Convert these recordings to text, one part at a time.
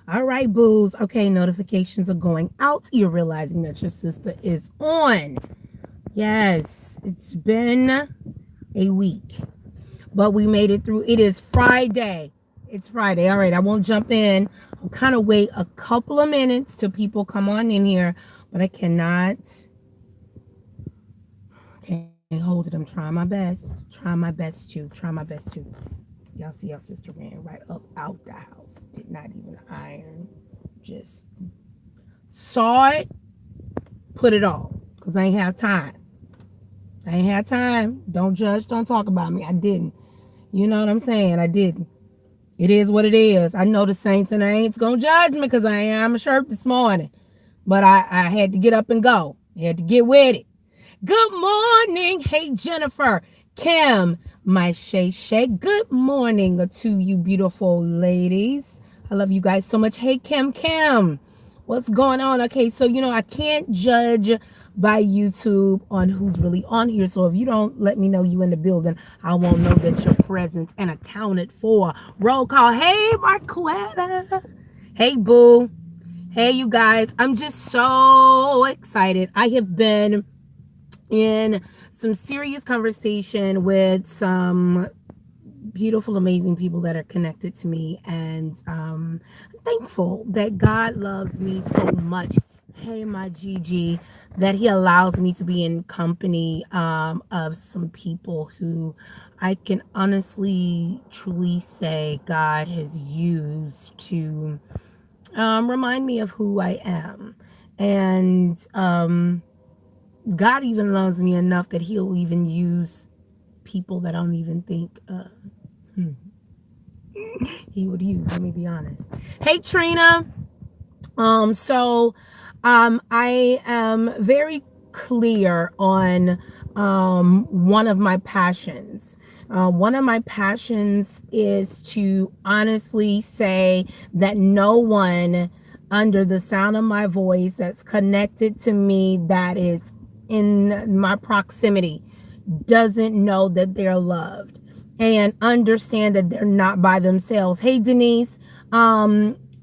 All right, booze. Okay, notifications are going out. You're realizing that your sister is on. Yes, it's been a week, but we made it through. It is Friday. It's Friday. All right, I won't jump in. I'll kind of wait a couple of minutes till people come on in here, but I cannot. Can't hold it. I'm trying my best. Trying my best to. Trying my best to. Y'all see your sister ran right up out the house. Did not even iron. Just saw it, put it on. Because I ain't have time. I ain't have time. Don't judge, don't talk about me. I didn't. You know what I'm saying? I didn't. It is what it is. I know the saints and the ain'ts gonna judge me because I am a shirt this morning. But I had to get up and go. I had to get with it. Good morning. Hey, Jennifer, Kim, my Shay Shay. Good morning to you beautiful ladies. I love you guys so much. Hey, Kim. What's going on? Okay, so, I can't judge by YouTube on who's really on here. So if you don't let me know you in the building, I won't know that you're present and accounted for. Roll call. Hey, Marquetta. Hey, Boo. Hey, you guys. I'm just so excited. I have been in some serious conversation with some beautiful, amazing people that are connected to me, and I'm thankful that God loves me so much. Hey, my Gigi, that He allows me to be in company of some people who I can honestly, truly say God has used to remind me of who I am. And God even loves me enough that He'll even use people that I don't even think He would use. Let me be honest. Hey, Trina. I am very clear on one of my passions. One of my passions is to honestly say that no one under the sound of my voice that's connected to me, that is in my proximity, doesn't know that they're loved and understand that they're not by themselves. Hey, Denise,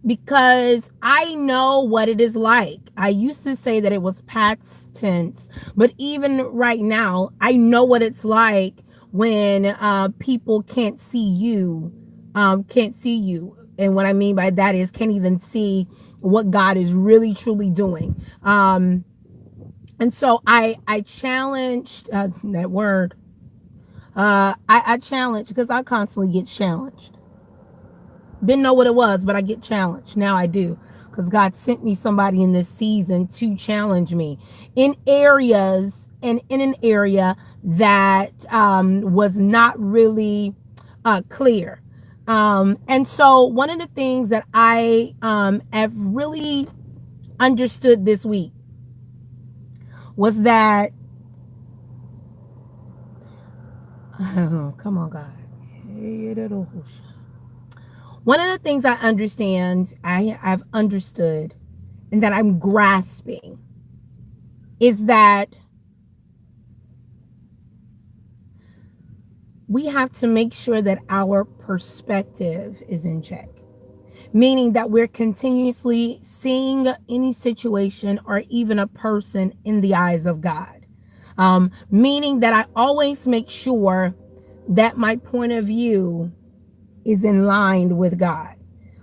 because I know what it is like. I used to say that it was past tense, but even right now, I know what it's like when people can't see you. And what I mean by that is can't even see what God is really truly doing. And so I challenged that word. I challenge because I constantly get challenged. Didn't know what it was, but I get challenged. Now I do, because God sent me somebody in this season to challenge me in areas and in an area that was not really clear. And so one of the things that I have really understood this week was that, oh, come on, God. One of the things I've understood, and that I'm grasping, is that we have to make sure that our perspective is in check. Meaning that we're continuously seeing any situation or even a person in the eyes of God. Meaning that I always make sure that my point of view is in line with God.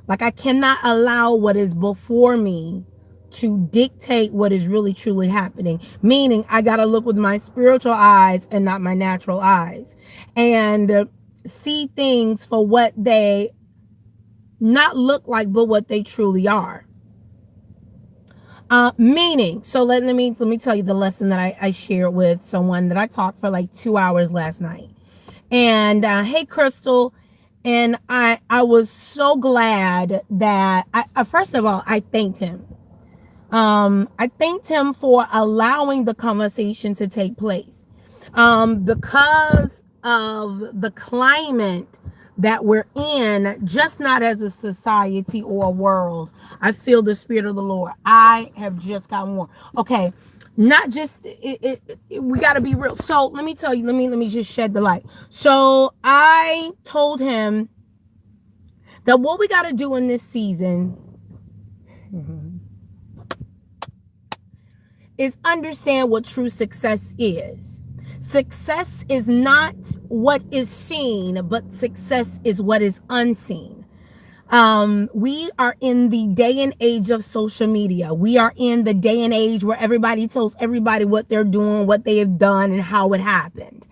Like, I cannot allow what is before me to dictate what is really truly happening. Meaning I got to look with my spiritual eyes and not my natural eyes, and see things for what they not look like, but what they truly are. Meaning, so let me tell you the lesson that I shared with someone that I talked for like 2 hours last night. And hey, Crystal. And I was so glad that I first of all, I thanked him. I thanked him for allowing the conversation to take place. Because of the climate that we're in, just not as a society or a world. I feel the Spirit of the Lord. I have just gotten warm. Okay, not just we got to be real. So let me tell you. Let me just shed the light. So I told him that what we got to do in this season is understand what true success is. Success is not what is seen, but success is what is unseen. We are in the day and age of social media. We are in the day and age where everybody tells everybody what they're doing, what they have done, and how it happened.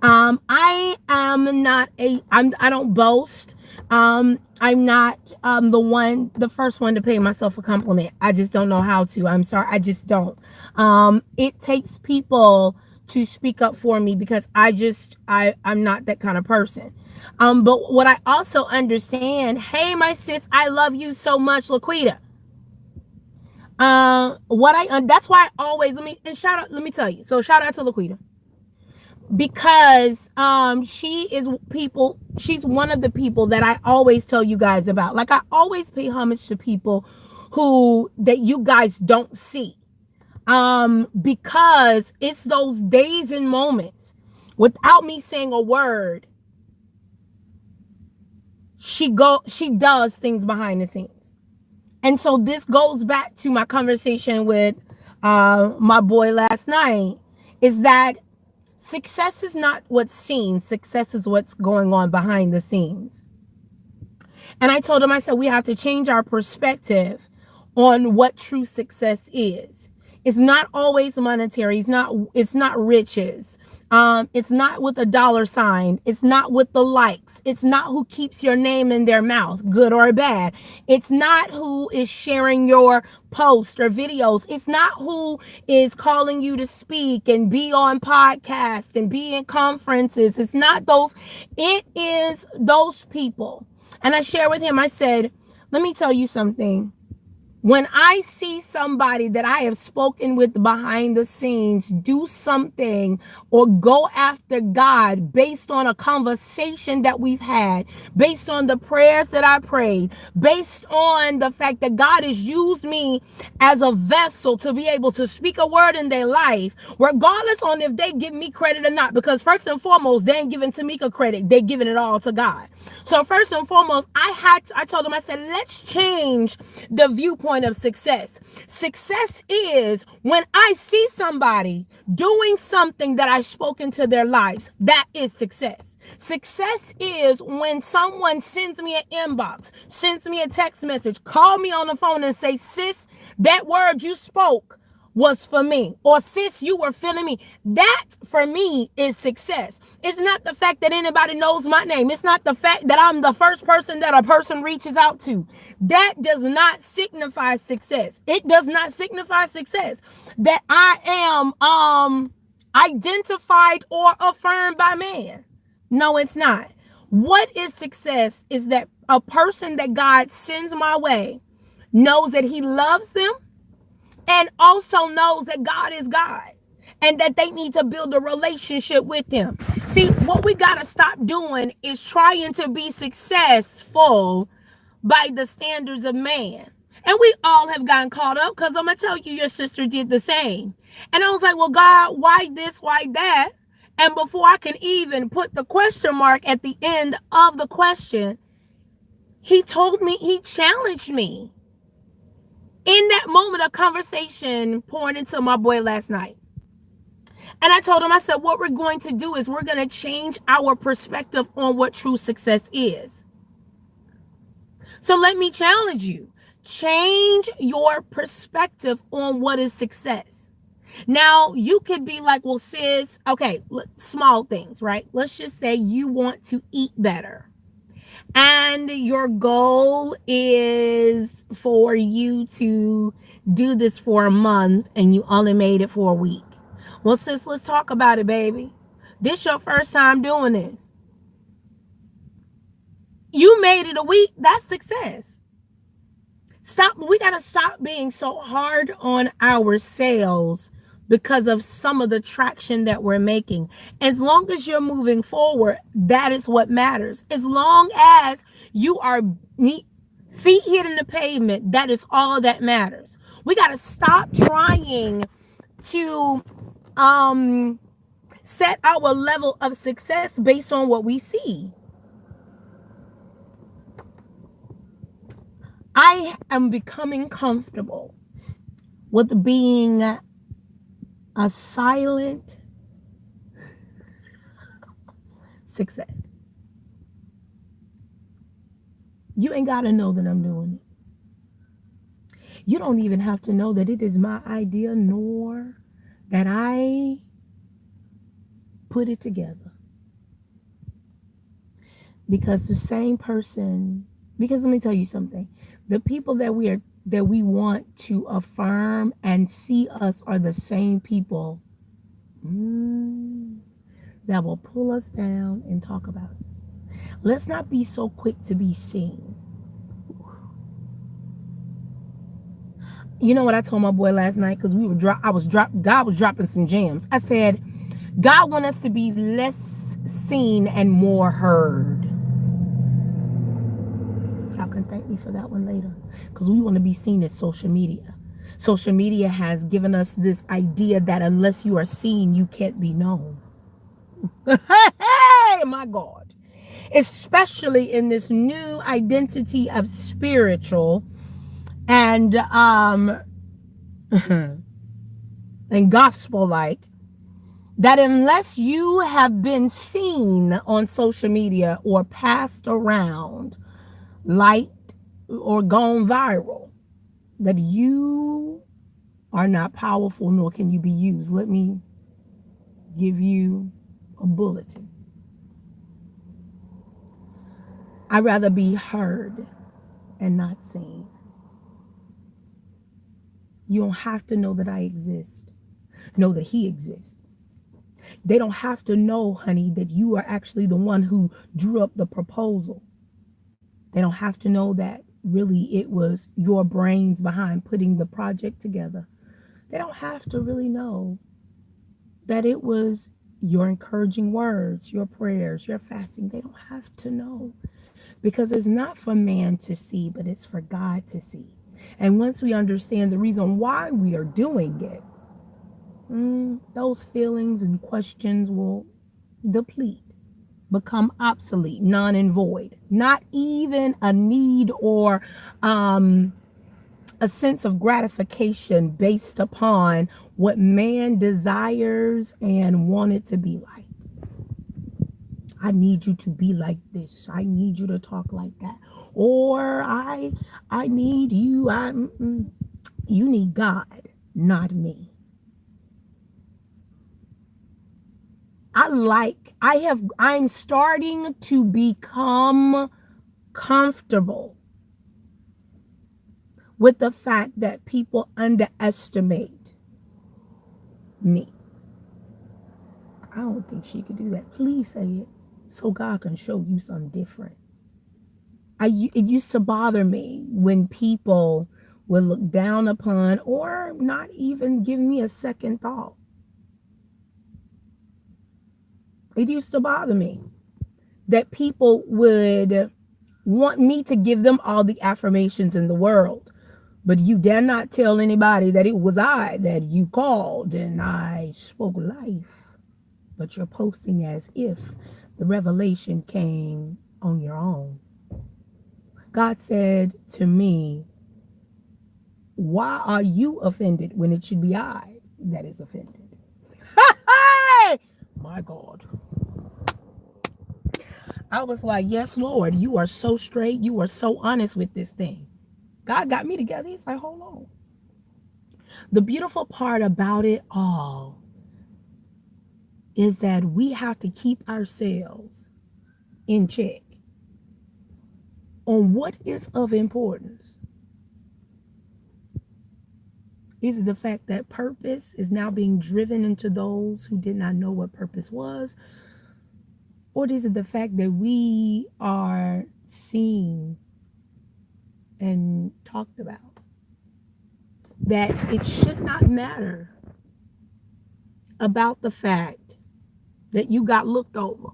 I am not I don't boast. I'm not the first one to pay myself a compliment. I just don't know how to. I'm sorry, I just don't. It takes people to speak up for me because I'm not that kind of person. But what I also understand, hey, my sis, I love you so much, Laquita. What I that's why I always let me tell you. So shout out to Laquita because she's one of the people that I always tell you guys about. Like I always pay homage to people who that you guys don't see. Because it's those days and moments without me saying a word, she does things behind the scenes. And so this goes back to my conversation with my boy last night, is that success is not what's seen, success is what's going on behind the scenes. And I told him, I said, we have to change our perspective on what true success is. It's not always monetary. It's not riches. It's not with a dollar sign. It's not with the likes. It's not who keeps your name in their mouth, good or bad. It's not who is sharing your posts or videos. It's not who is calling you to speak and be on podcasts and be in conferences. It's not those. It is those people. And I shared with him, I said, let me tell you something. When I see somebody that I have spoken with behind the scenes do something or go after God based on a conversation that we've had, based on the prayers that I prayed, based on the fact that God has used me as a vessel to be able to speak a word in their life, regardless on if they give me credit or not, because first and foremost, they ain't giving Tameka credit. They're giving it all to God. So first and foremost, I told them, I said, let's change the viewpoint of success. Success is when I see somebody doing something that I've spoken to their lives. That is success. Success is when someone sends me an inbox, sends me a text message, call me on the phone and say, sis, that word you spoke was for me, or sis, you were feeling me. That for me is success. It's not the fact that anybody knows my name. It's not the fact that I'm the first person that a person reaches out to. That does not signify success. It does not signify success that I am identified or affirmed by man. No, it's not. What is success is that a person that God sends my way knows that he loves them and also knows that God is God and that they need to build a relationship with him. See, what we got to stop doing is trying to be successful by the standards of man. And we all have gotten caught up, because I'm going to tell you, your sister did the same. And I was like, well, God, why this, why that? And before I can even put the question mark at the end of the question, he challenged me in that moment of conversation pouring into my boy last night. And I told him, I said, what we're going to do is we're going to change our perspective on what true success is. So let me challenge you. Change your perspective on what is success. Now, you could be like, well, sis, okay, small things, right? Let's just say you want to eat better. And your goal is for you to do this for a month and you only made it for a week. Well, sis, let's talk about it, baby. This your first time doing this. You made it a week. That's success. We got to stop being so hard on ourselves because of some of the traction that we're making. As long as you're moving forward, that is what matters. As long as you are feet hitting the pavement, that is all that matters. We got to stop trying to set our level of success based on what we see. I am becoming comfortable with being a silent success. You ain't got to know that I'm doing it. You don't even have to know that it is my idea, nor that I put it together. Because the same person, because let me tell you something, the people that we want to affirm and see us are the same people that will pull us down and talk about us. Let's not be so quick to be seen. You know what I told my boy last night? Because God was dropping some gems. I said, God wants us to be less seen and more heard. Y'all can thank me for that one later. Because we want to be seen as social media. Social media has given us this idea that unless you are seen, you can't be known. Hey, my God. Especially in this new identity of spiritual and and gospel like, that unless you have been seen on social media or passed around, liked, or gone viral, that you are not powerful nor can you be used. Let me give you a bulletin. I'd rather be heard and not seen. You don't have to know that I exist. Know that he exists. They don't have to know, honey, that you are actually the one who drew up the proposal. They don't have to know that really it was your brains behind putting the project together. They don't have to really know that it was your encouraging words, your prayers, your fasting. They don't have to know, because it's not for man to see, but it's for God to see. And once we understand the reason why we are doing it, those feelings and questions will deplete, become obsolete, non and void. Not even a need or a sense of gratification based upon what man desires and want it to be like. I need you to be like this. I need you to talk like that. Or I need you. You need God, not me. I'm starting to become comfortable with the fact that people underestimate me. I don't think she could do that. Please say it so God can show you something different. It used to bother me when people would look down upon or not even give me a second thought. It used to bother me that people would want me to give them all the affirmations in the world. But you dare not tell anybody that it was I that you called and I spoke life. But you're posting as if the revelation came on your own. God said to me, why are you offended when it should be I that is offended? Hey! My God. I was like, yes, Lord, you are so straight. You are so honest with this thing. God got me together. He's like, hold on. The beautiful part about it all is that we have to keep ourselves in check on what is of importance. Is it the fact that purpose is now being driven into those who did not know what purpose was? Or is it the fact that we are seen and talked about? That it should not matter about the fact that you got looked over.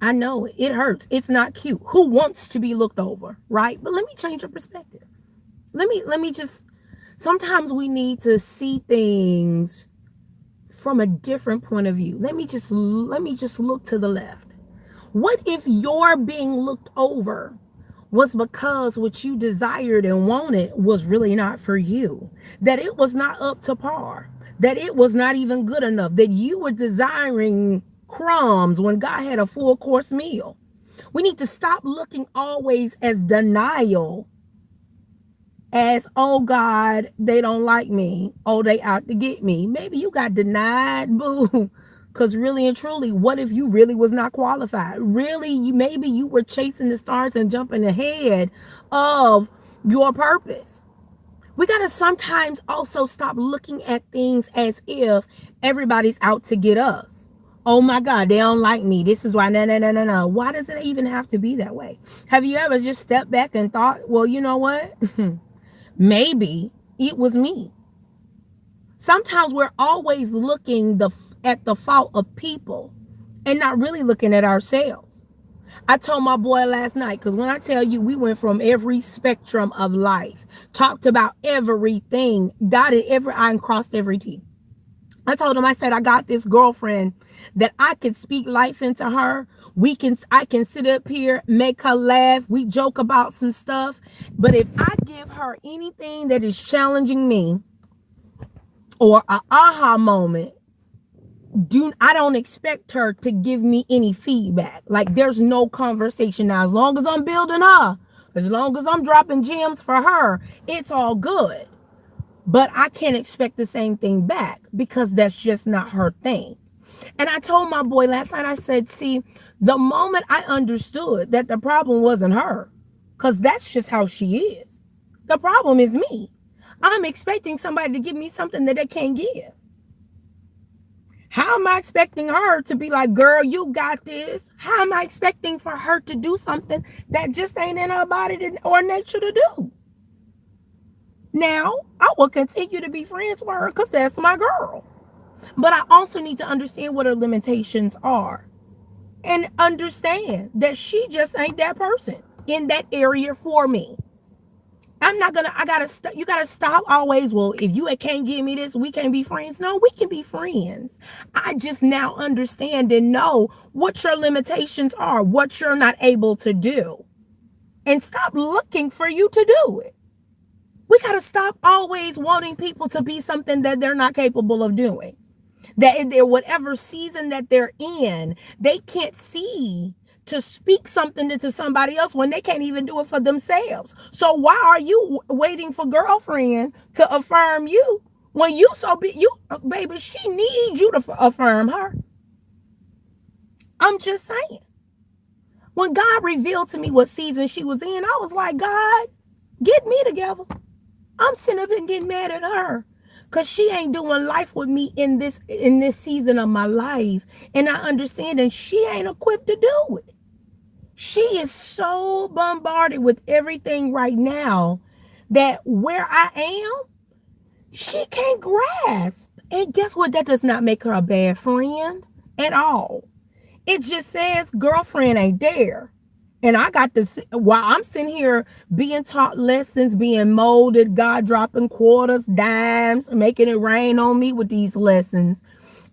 I know it hurts. It's not cute. Who wants to be looked over, right? But let me change your perspective. Let me just, sometimes we need to see things from a different point of view. Let me just look to the left. What if you're being looked over was because what you desired and wanted was really not for you, that it was not up to par, that it was not even good enough, that you were desiring crumbs when God had a full course meal. We need to stop looking always as denial, as, oh God, they don't like me, oh, they out to get me. Maybe you got denied, boo. Because really and truly, what if you really was not qualified? Really, maybe you were chasing the stars and jumping ahead of your purpose. We got to sometimes also stop looking at things as if everybody's out to get us. Oh my God, they don't like me. This is why. No, no, no, no, no. Why does it even have to be that way? Have you ever just stepped back and thought, well, you know what? Maybe it was me. Sometimes we're always looking at the fault of people and not really looking at ourselves. I told my boy last night, because when I tell you, we went from every spectrum of life, talked about everything, dotted every I and crossed every T. I told him, I said, I got this girlfriend that I could speak life into her. I can sit up here, make her laugh. We joke about some stuff. But if I give her anything that is challenging me or an aha moment, I don't expect her to give me any feedback. Like, there's no conversation. Now, as long as I'm building her, as long as I'm dropping gems for her, it's all good. But I can't expect the same thing back because that's just not her thing. And I told my boy last night, I said, see, the moment I understood that the problem wasn't her, because that's just how she is. The problem is me. I'm expecting somebody to give me something that they can't give. How am I expecting her to be like, girl, you got this? How am I expecting for her to do something that just ain't in her body or nature to do? Now, I will continue to be friends with her because that's my girl. But I also need to understand what her limitations are and understand that she just ain't that person in that area for me. You gotta stop always, well, if you can't give me this, we can't be friends. No, we can be friends. I just now understand and know what your limitations are, what you're not able to do, and stop looking for you to do it. We gotta stop always wanting people to be something that they're not capable of doing. That in their whatever season that they're in, they can't see to speak something into somebody else when they can't even do it for themselves. So why are you waiting for girlfriend to affirm you when baby, she needs you to affirm her? I'm just saying. When God revealed to me what season she was in, I was like, God, get me together. I'm sitting up and getting mad at her because she ain't doing life with me in this season of my life. And I understand that she ain't equipped to do it. She is so bombarded with everything right now that where I am, she can't grasp. And guess what? That does not make her a bad friend at all. It just says girlfriend ain't there. And I got to, while I'm sitting here being taught lessons, being molded, God dropping quarters, dimes, making it rain on me with these lessons,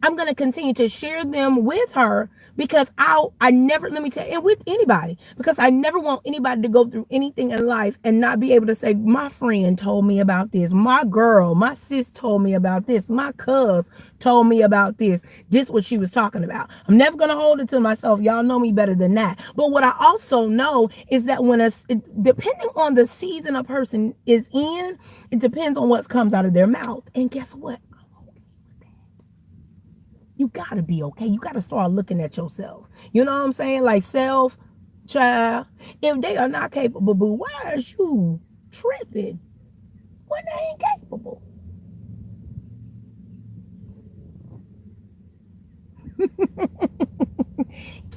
I'm going to continue to share them with her because I never, let me tell you, and with anybody, because I never want anybody to go through anything in life and not be able to say, my friend told me about this, my girl, my sis told me about this, my cuz told me about this. This what she was talking about. I'm never going to hold it to myself. Y'all know me better than that. But what I also know is that depending on the season a person is in, it depends on what comes out of their mouth. And guess what? You gotta be okay. You gotta start looking at yourself. You know what I'm saying? Like self, child. If they are not capable, boo, why is you tripping when they ain't capable?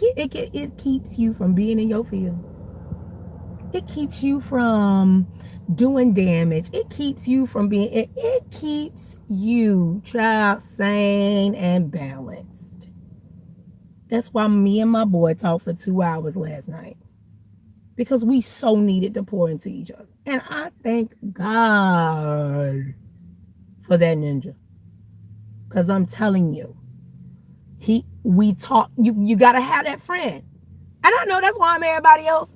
It keeps you from being in your field. It keeps you from doing damage. It keeps you from being. It keeps you, child, sane and balanced. That's why me and my boy talked for 2 hours last night. Because we so needed to pour into each other. And I thank God for that ninja. Because I'm telling you, we talk, you gotta have that friend. And I know that's why I'm everybody else,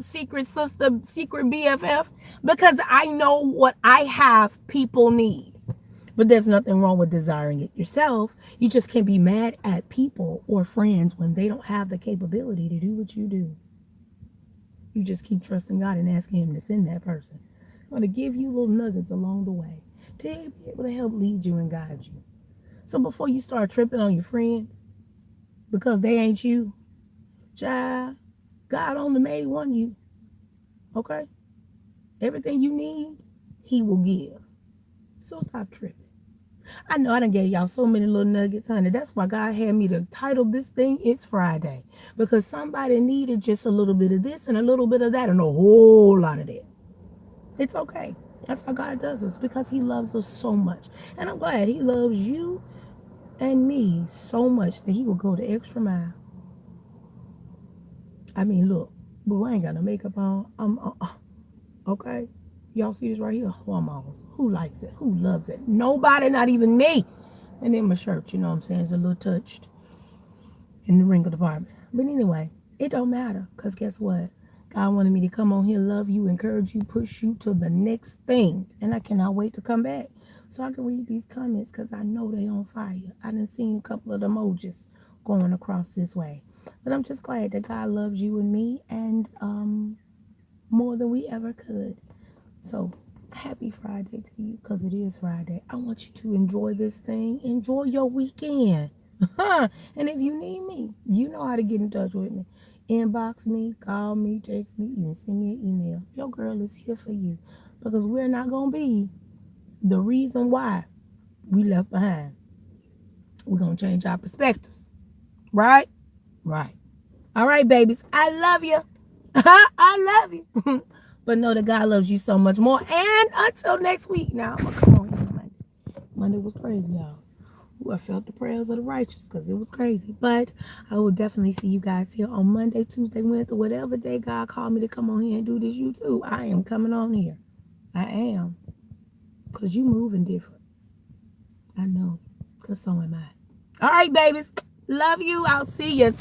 secret sister, secret BFF, because I know what I have people need. But there's nothing wrong with desiring it yourself. You just can't be mad at people or friends when they don't have the capability to do what you do. You just keep trusting God and asking Him to send that person. I'm going to give you little nuggets along the way to be able to help lead you and guide you. So before you start tripping on your friends because they ain't you, child, God only made one you. Okay? Everything you need, He will give. So stop tripping. I know I done gave y'all so many little nuggets, honey. That's why God had me to title this thing It's Friday. Because somebody needed just a little bit of this and a little bit of that and a whole lot of that. It's okay. That's how God does us because He loves us so much. And I'm glad He loves you and me so much that He will go the extra mile. I mean, look, boo, I ain't got no makeup on. Okay. Y'all see this right here? Hormones. Who likes it? Who loves it? Nobody, not even me. And then my shirt, you know what I'm saying, is a little touched in the wrinkle department. But anyway, it don't matter. Because guess what? God wanted me to come on here, love you, encourage you, push you to the next thing. And I cannot wait to come back so I can read these comments because I know they on fire. I done seen a couple of the emojis going across this way. But I'm just glad that God loves you and me and more than we ever could. So happy Friday to you because it is Friday. I want you to enjoy this thing. Enjoy your weekend. And if you need me, you know how to get in touch with me. Inbox me, call me, text me, even send me an email. Your girl is here for you because we're not going to be the reason why we left behind. We're going to change our perspectives. Right? Right. All right, babies. I love you. I love you. But know that God loves you so much more. And until next week. Now, I'm going to come on here on Monday. Monday was crazy, y'all. Ooh, I felt the prayers of the righteous because it was crazy. But I will definitely see you guys here on Monday, Tuesday, Wednesday, whatever day God called me to come on here and do this YouTube. I am coming on here. I am. Because you moving different. I know. Because so am I. All right, babies. Love you. I'll see you